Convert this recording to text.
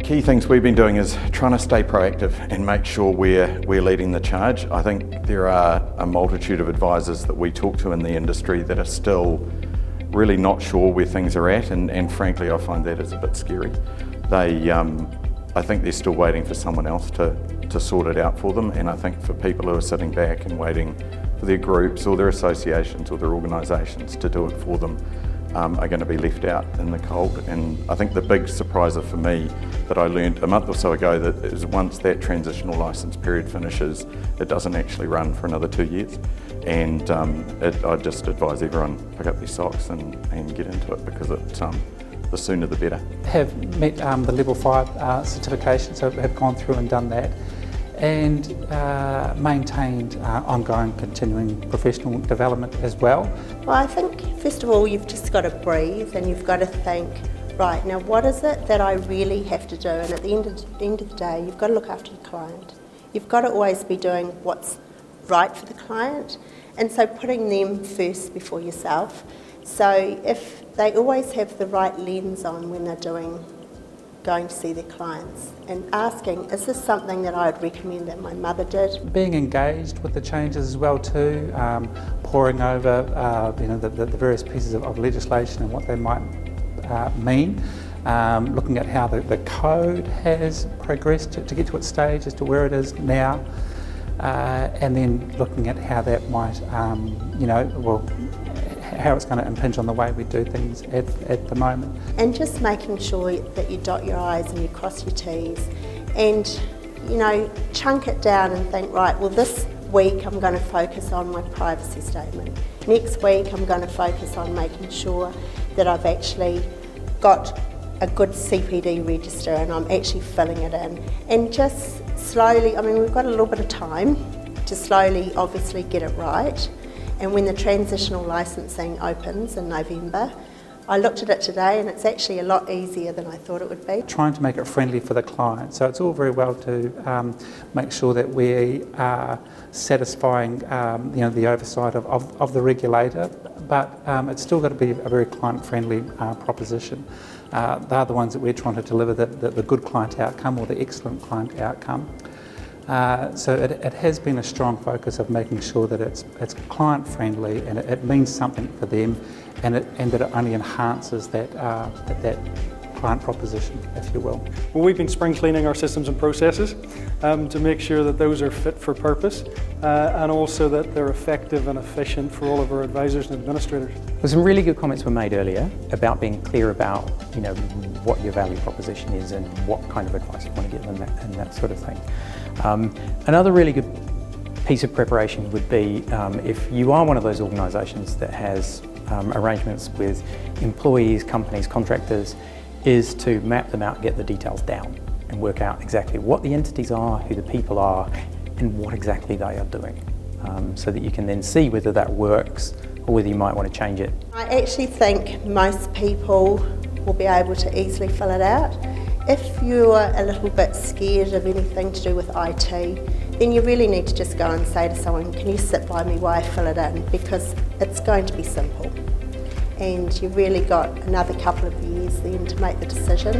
key things we've been doing is trying to stay proactive and make sure we're leading the charge. I think there are a multitude of advisors that we talk to in the industry that are still really not sure where things are at, and frankly I find that is a bit scary. I think they're still waiting for someone else to sort it out for them, and I think for people who are sitting back and waiting for their groups or their associations or their organisations to do it for them are going to be left out in the cold. And I think the big surpriser for me that I learned a month or so ago that is once that transitional licence period finishes, it doesn't actually run for another 2 years. And I just advise everyone pick up their socks and get into it, because the sooner the better. Have met the level 5 certification, so have gone through and done that, and maintained ongoing continuing professional development as well. Well, I think first of all you've just got to breathe and you've got to think, right, now what is it that I really have to do? And at the end of the day, you've got to look after your client. You've got to always be doing what's right for the client, and so putting them first before yourself. So if they always have the right lens on when they're going to see their clients, and asking, is this something that I would recommend that my mother did? Being engaged with the changes as well too, poring over the various pieces of legislation and what they might mean, looking at how the code has progressed to get to its stage as to where it is now, and then looking at how that might, how it's going to impinge on the way we do things at the moment. And just making sure that you dot your I's and you cross your T's, and chunk it down and think, right, well this week I'm going to focus on my privacy statement. Next week I'm going to focus on making sure that I've actually got a good CPD register and I'm actually filling it in. And just slowly, we've got a little bit of time to slowly obviously get it right. And when the transitional licensing opens in November, I looked at it today and it's actually a lot easier than I thought it would be. Trying to make it friendly for the client. So it's all very well to make sure that we are satisfying the oversight of the regulator, but it's still got to be a very client-friendly proposition. They're the ones that we're trying to deliver the good client outcome or the excellent client outcome. So it has been a strong focus of making sure that it's client friendly and it means something for them, and that it only enhances that client proposition, if you will. Well, we've been spring cleaning our systems and processes to make sure that those are fit for purpose and also that they're effective and efficient for all of our advisors and administrators. Well, some really good comments were made earlier about being clear about what your value proposition is and what kind of advice you want to give them and that sort of thing. Another really good piece of preparation would be if you are one of those organisations that has arrangements with employees, companies, contractors, is to map them out, get the details down and work out exactly what the entities are, who the people are, and what exactly they are doing, so that you can then see whether that works or whether you might want to change it. I actually think most people will be able to easily fill it out. If you're a little bit scared of anything to do with IT, then you really need to just go and say to someone, can you sit by me while I fill it in, because it's going to be simple. And you've really got another couple of years then to make the decision.